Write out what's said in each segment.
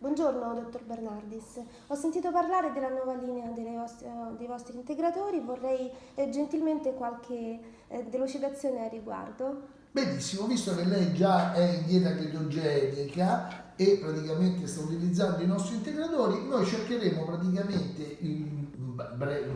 Buongiorno, dottor Bernardis. Ho sentito parlare della nuova linea dei vostri integratori, vorrei gentilmente qualche delucidazione a riguardo. Benissimo, visto che lei già è in dieta chetogenica e praticamente sta utilizzando i nostri integratori, noi cercheremo praticamente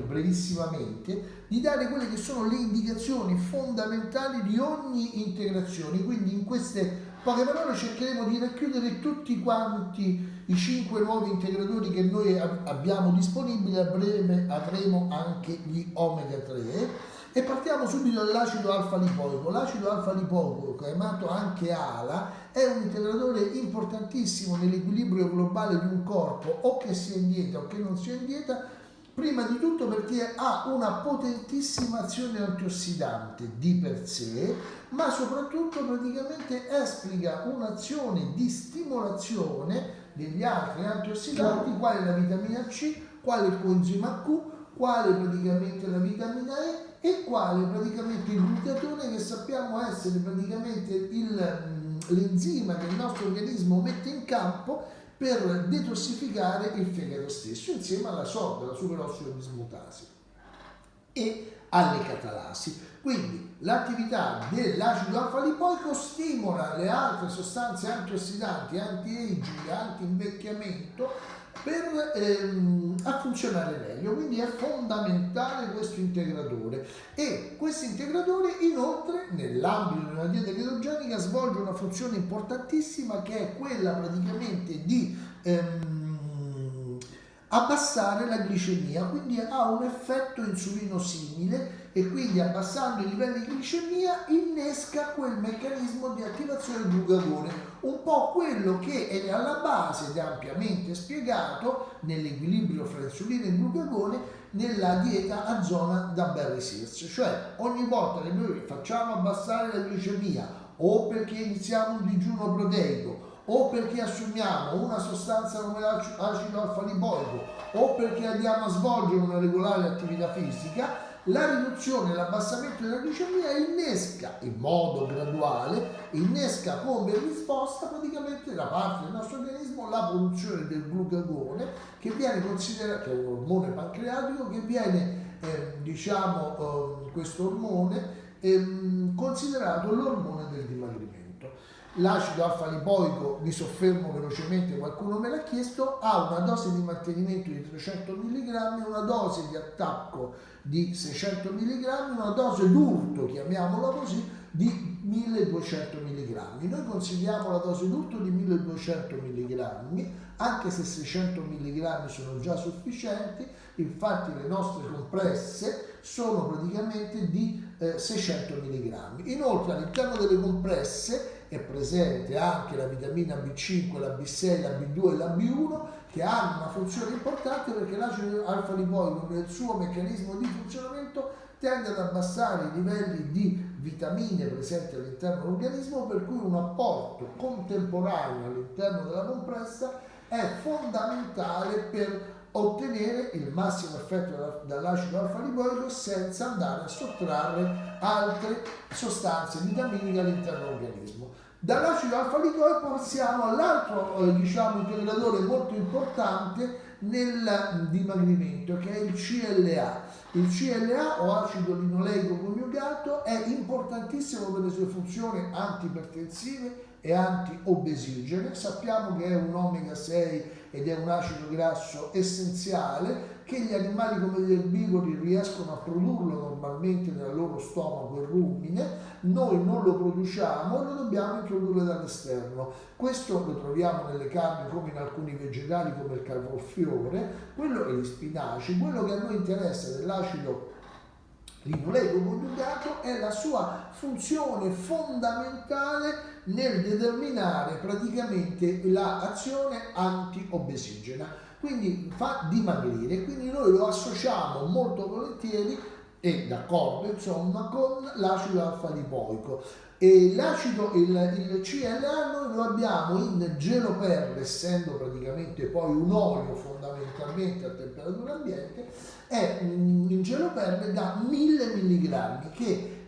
brevissimamente di dare quelle che sono le indicazioni fondamentali di ogni integrazione. Quindi in queste poche parole cercheremo di racchiudere tutti quanti i 5 nuovi integratori che noi abbiamo disponibili. A breve avremo anche gli omega 3 e partiamo subito dall'acido alfa-lipoico. L'acido alfa-lipoico, chiamato anche ALA, è un integratore importantissimo nell'equilibrio globale di un corpo, o che sia in dieta o che non sia in dieta, prima di tutto perché ha una potentissima azione antiossidante di per sé, ma soprattutto praticamente esplica un'azione di stimolazione degli altri antiossidanti, quale la vitamina C, quale il coenzima Q, quale praticamente la vitamina E quale praticamente il glutatone, che sappiamo essere praticamente l'enzima che il nostro organismo mette in campo per detossificare il fegato stesso, insieme alla SOD, la superossido dismutasi, e alle catalasi. Quindi l'attività dell'acido alfa-lipoico stimola le altre sostanze antiossidanti, anti-aging, anti-invecchiamento a funzionare meglio. Quindi è fondamentale questo integratore, e questo integratore inoltre nell'ambito di una dieta chetogenica svolge una funzione importantissima, che è quella praticamente di abbassare la glicemia, quindi ha un effetto insulino simile, e quindi abbassando i livelli di glicemia innesca quel meccanismo di attivazione del glucagone, un po' quello che è alla base ed è ampiamente spiegato nell'equilibrio fra insulina e glucagone nella dieta a zona da Barry Sears. Cioè ogni volta che noi facciamo abbassare la glicemia, o perché iniziamo un digiuno proteico, o perché assumiamo una sostanza come l'acido alfa-lipoico, o perché andiamo a svolgere una regolare attività fisica, la riduzione e l'abbassamento della glicemia innesca in modo graduale, innesca come risposta praticamente da parte del nostro organismo la produzione del glucagone, che viene considerato, che è un ormone pancreatico, che viene questo ormone considerato l'ormone del dimagrimento. L'acido alfa-lipoico, mi soffermo velocemente, qualcuno me l'ha chiesto, ha una dose di mantenimento di 300 mg, una dose di attacco di 600 mg, una dose d'urto, chiamiamola così, di 1200 mg. Noi consigliamo la dose d'urto di 1200 mg, anche se 600 mg sono già sufficienti. Infatti le nostre compresse sono praticamente di 600 mg. Inoltre all'interno delle compresse è presente anche la vitamina B5, la B6, la B2 e la B1, che hanno una funzione importante, perché l'acido alfa-lipoico nel suo meccanismo di funzionamento tende ad abbassare i livelli di vitamine presenti all'interno dell'organismo, per cui un apporto contemporaneo all'interno della compressa è fondamentale per ottenere il massimo effetto dall'acido alfa-lipoico senza andare a sottrarre altre sostanze vitaminiche all'interno dell'organismo. Dall'acido alfa-lipoico passiamo all'altro integratore molto importante nel dimagrimento, che è il CLA. Il CLA, o acido linoleico coniugato, è importantissimo per le sue funzioni antipertensive e antiobesigene. Sappiamo che è un omega 6 ed è un acido grasso essenziale, che gli animali come gli erbivori riescono a produrlo normalmente nel loro stomaco e rumine. Noi non lo produciamo e lo dobbiamo introdurre dall'esterno. Questo lo troviamo nelle carni come in alcuni vegetali come il cavolfiore, quello e gli spinaci. Quello che a noi interessa dell'acido linoleico coniugato è la sua funzione fondamentale nel determinare praticamente l'azione antiobesigena, quindi fa dimagrire. Quindi noi lo associamo molto volentieri e d'accordo insomma con l'acido alfa-lipoico. E il CLA noi lo abbiamo in gelo-perle, essendo praticamente poi un olio fondamentalmente a temperatura ambiente, è in gelo-perle da 1000 mg, che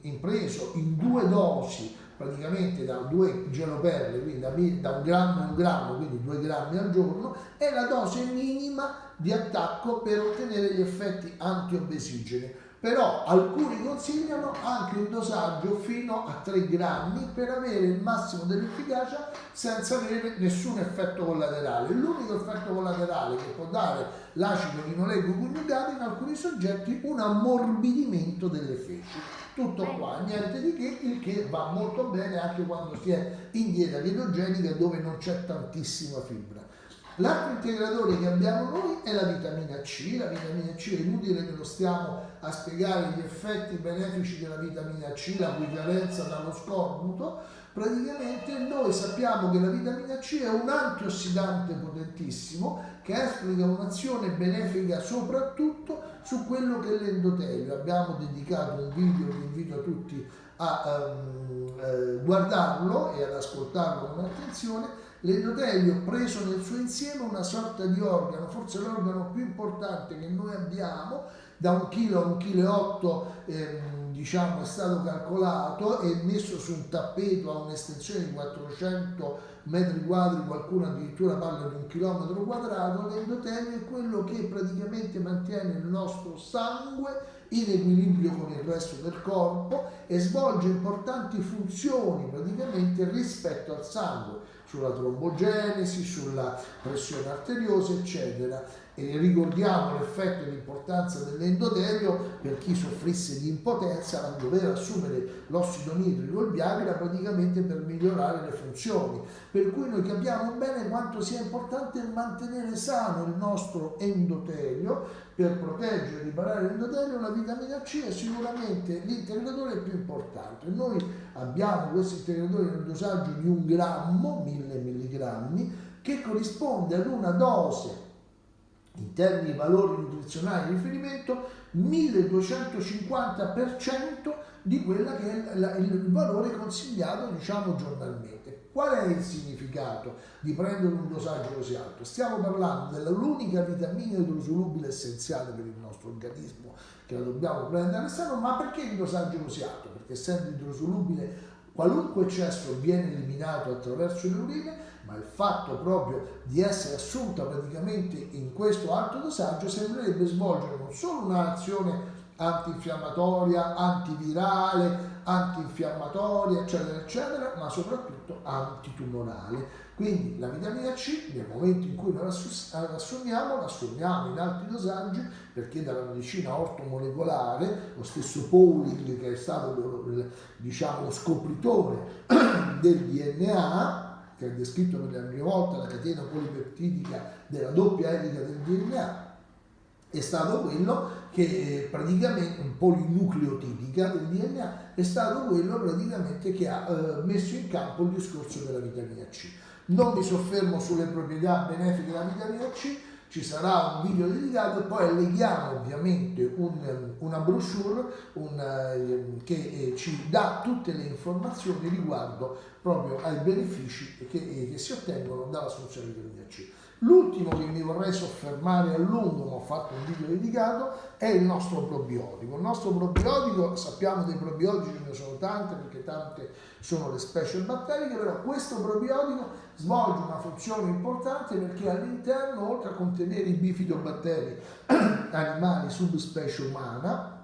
impreso in 2 dosi praticamente da 2 geloperle, quindi da 1 grammo, quindi 2 grammi al giorno, è la dose minima di attacco per ottenere gli effetti antiobesigeni. Però alcuni consigliano anche un dosaggio fino a 3 grammi per avere il massimo dell'efficacia senza avere nessun effetto collaterale. L'unico effetto collaterale che può dare l'acido linoleico coniugato in alcuni soggetti è un ammorbidimento delle feci. Tutto qua, niente di che, il che va molto bene anche quando si è in dieta chetogenica dove non c'è tantissima fibra. L'altro integratore che abbiamo noi è la vitamina C. La vitamina C è inutile che lo stiamo a spiegare gli effetti benefici della vitamina C, la cui carenza dallo scorbuto. Praticamente noi sappiamo che la vitamina C è un antiossidante potentissimo che esplica un'azione benefica soprattutto su quello che è l'endotelio. Abbiamo dedicato un video, vi invito tutti a guardarlo e ad ascoltarlo con attenzione. L'endotelio preso nel suo insieme è una sorta di organo, forse l'organo più importante che noi abbiamo, da 1 kg a 1,8 kg diciamo è stato calcolato e messo su un tappeto a un'estensione di 400 metri quadri, qualcuno addirittura parla di 1 chilometro quadrato. L'endotelio è quello che praticamente mantiene il nostro sangue in equilibrio con il resto del corpo e svolge importanti funzioni praticamente rispetto al sangue, sulla trombogenesi, sulla pressione arteriosa, eccetera. E ricordiamo l'effetto e l'importanza dell'endotelio per chi soffrisse di impotenza a dover assumere l'ossido nitrico e il Viagra praticamente per migliorare le funzioni. Per cui noi capiamo bene quanto sia importante mantenere sano il nostro endotelio per proteggere e riparare l'endotelio. La vitamina C è sicuramente l'integratore più importante. Noi abbiamo questo integratore nel dosaggio di 1 grammo, 1000 milligrammi, che corrisponde ad una dose in termini di valori nutrizionali di riferimento 1250% di quella che è il valore consigliato, diciamo, giornalmente. Qual è il significato di prendere un dosaggio così alto? Stiamo parlando dell'unica vitamina idrosolubile essenziale per il nostro organismo che la dobbiamo prendere all'esterno, ma perché il dosaggio così alto? Perché essendo idrosolubile qualunque eccesso viene eliminato attraverso le urine, ma il fatto proprio di essere assunta praticamente in questo alto dosaggio sembrerebbe svolgere non solo un'azione antinfiammatoria, antivirale, antinfiammatoria, eccetera, eccetera, ma soprattutto antitumorale. Quindi la vitamina C, nel momento in cui noi l'assumiamo in alti dosaggi, perché dalla medicina ortomolecolare, lo stesso Pauling, che è stato diciamo, lo scopritore del DNA, che ha descritto per la prima volta la catena polipeptidica della doppia elica del DNA, è stato quello che praticamente, polinucleotidica del DNA, è stato quello praticamente che ha messo in campo il discorso della vitamina C. Non mi soffermo sulle proprietà benefiche della vitamina C, ci sarà un video dedicato e poi alleghiamo ovviamente una brochure che ci dà tutte le informazioni riguardo proprio ai benefici che si ottengono dall'assunzione di vitamina C. L'ultimo che mi vorrei soffermare a lungo, ma ho fatto un video dedicato, è il nostro probiotico. Il nostro probiotico, sappiamo dei probiotici, ce ne sono tante perché tante sono le specie batteriche, però questo probiotico svolge una funzione importante perché all'interno, oltre a contenere i bifidobatteri animali subspecie umana,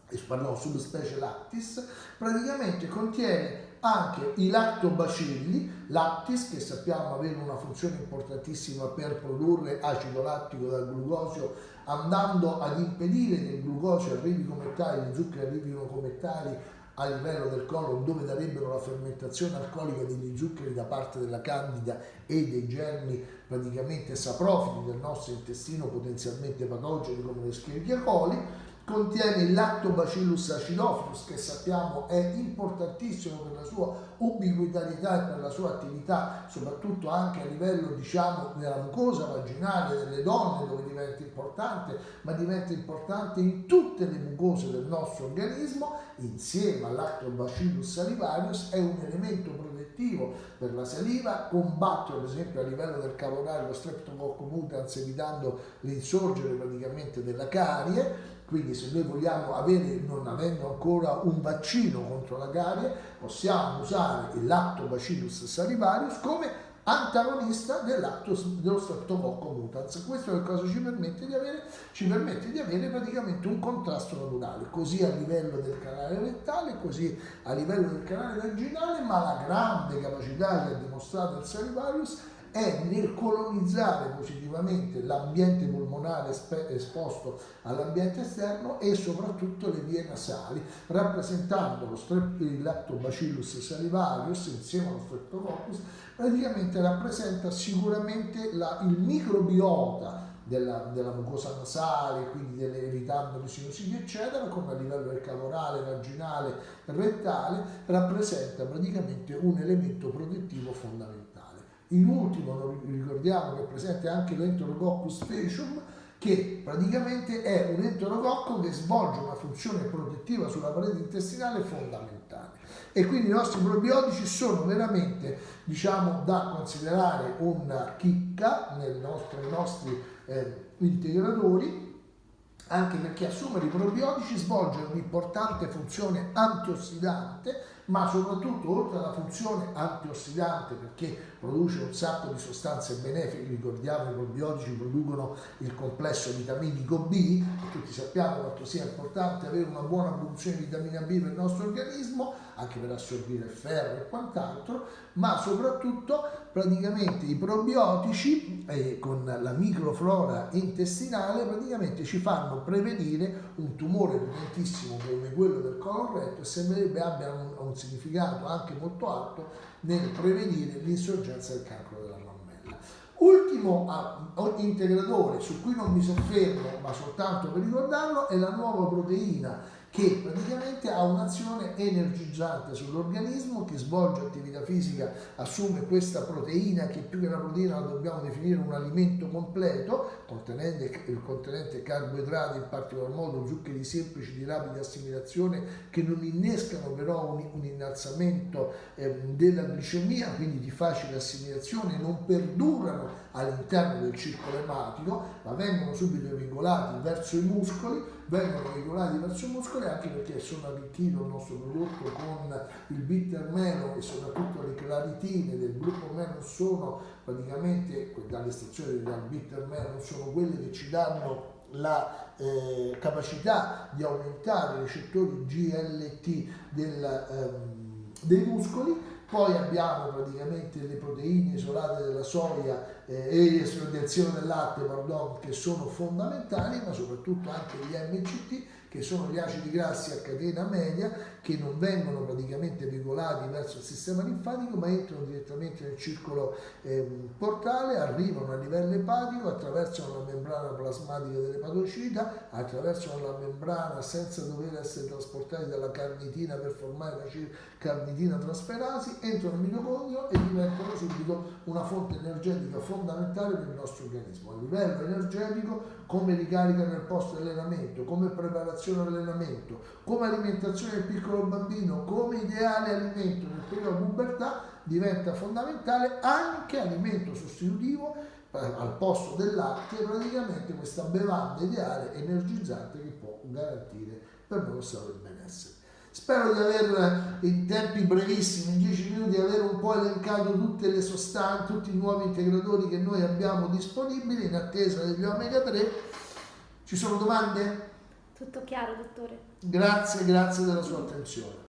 subspecie lactis, praticamente contiene anche i lactobacilli, lactis, che sappiamo avere una funzione importantissima per produrre acido lattico dal glucosio, andando ad impedire che il glucosio arrivi come tali, gli zuccheri arrivino come tali a livello del colon, dove darebbero la fermentazione alcolica degli zuccheri da parte della candida e dei germi praticamente saprofiti del nostro intestino potenzialmente patogeni come le Escherichia coli. Contiene il Lactobacillus acidophilus, che sappiamo è importantissimo per la sua ubiquitarietà e per la sua attività, soprattutto anche a livello, diciamo, della mucosa vaginale delle donne, dove diventa importante, ma diventa importante in tutte le mucose del nostro organismo. Insieme al Lactobacillus salivarius è un elemento protettivo protettivo per la saliva, combattere per esempio a livello del cavolario lo Streptococcus mutans evitando l'insorgere praticamente della carie. Quindi se noi vogliamo avere, non avendo ancora un vaccino contro la carie, possiamo usare il Lactobacillus salivarius come antagonista dello Streptococcus mutans. Questo che cosa ci permette di avere? Ci permette di avere praticamente un contrasto naturale, così a livello del canale rettale, così a livello del canale vaginale, ma la grande capacità che ha dimostrato il salivarius è nel colonizzare positivamente l'ambiente polmonare esposto all'ambiente esterno e soprattutto le vie nasali, rappresentando il Lactobacillus salivarius insieme allo Streptococcus, praticamente rappresenta sicuramente il microbiota della mucosa nasale, quindi evitando le sinusiti eccetera, come a livello del cavo orale, vaginale, rettale, rappresenta praticamente un elemento protettivo fondamentale. In ultimo ricordiamo che è presente anche l'Enterococcus faecium, che praticamente è un enterococco che svolge una funzione protettiva sulla parete intestinale fondamentale, e quindi i nostri probiotici sono veramente, diciamo, da considerare una chicca nei nostri integratori, anche perché assumere i probiotici svolge un'importante funzione antiossidante, ma soprattutto oltre alla funzione antiossidante, perché produce un sacco di sostanze benefiche. Ricordiamo, i probiotici producono il complesso vitaminico B, e tutti sappiamo quanto sia importante avere una buona produzione di vitamina B per il nostro organismo, anche per assorbire il ferro e quant'altro, ma soprattutto praticamente i probiotici con la microflora intestinale praticamente ci fanno prevenire un tumore potentissimo come quello del colon retto, e sembrerebbe abbiano un significato anche molto alto nel prevenire l'insorgenza del cancro della mammella. Ultimo integratore su cui non mi soffermo, ma soltanto per ricordarlo, è la nuova proteina, che praticamente ha un'azione energizzante sull'organismo, che svolge attività fisica, assume questa proteina, che più che una proteina la dobbiamo definire un alimento completo, contenente carboidrati, in particolar modo zuccheri semplici di rapida assimilazione, che non innescano però un innalzamento della glicemia, quindi di facile assimilazione, non perdurano all'interno del circolo ematico, ma vengono subito veicolati verso i muscoli, anche perché sono arricchito il nostro prodotto con il bitter melon, e soprattutto le claritine del gruppo melon sono praticamente, dall'estrazione del bitter melon, sono quelle che ci danno la capacità di aumentare i recettori GLT dei muscoli. Poi abbiamo praticamente le proteine isolate della soia e del siero del latte, che sono fondamentali, ma soprattutto anche gli MCT, che sono gli acidi grassi a catena media, che non vengono praticamente veicolati verso il sistema linfatico, ma entrano direttamente nel circolo portale, arrivano a livello epatico, attraversano la membrana plasmatica dell'epatocita, attraversano la membrana senza dover essere trasportati dalla carnitina per formare la carnitina trasferasi, entrano nel mitocondrio e diventano subito una fonte energetica fondamentale per il nostro organismo. A livello energetico, come ricarica nel post allenamento, come preparazione all'allenamento, come alimentazione del piccolo bambino, come ideale alimento nel periodo pubertà, diventa fondamentale anche alimento sostitutivo al posto del latte, praticamente questa bevanda ideale energizzante che può garantire per noi lo stato del benessere. Spero di aver, in tempi brevissimi, in 10 minuti, aver un po' elencato tutte le sostanze, tutti i nuovi integratori che noi abbiamo disponibili in attesa degli omega 3. Ci sono domande? Tutto chiaro, dottore. Grazie della sua attenzione.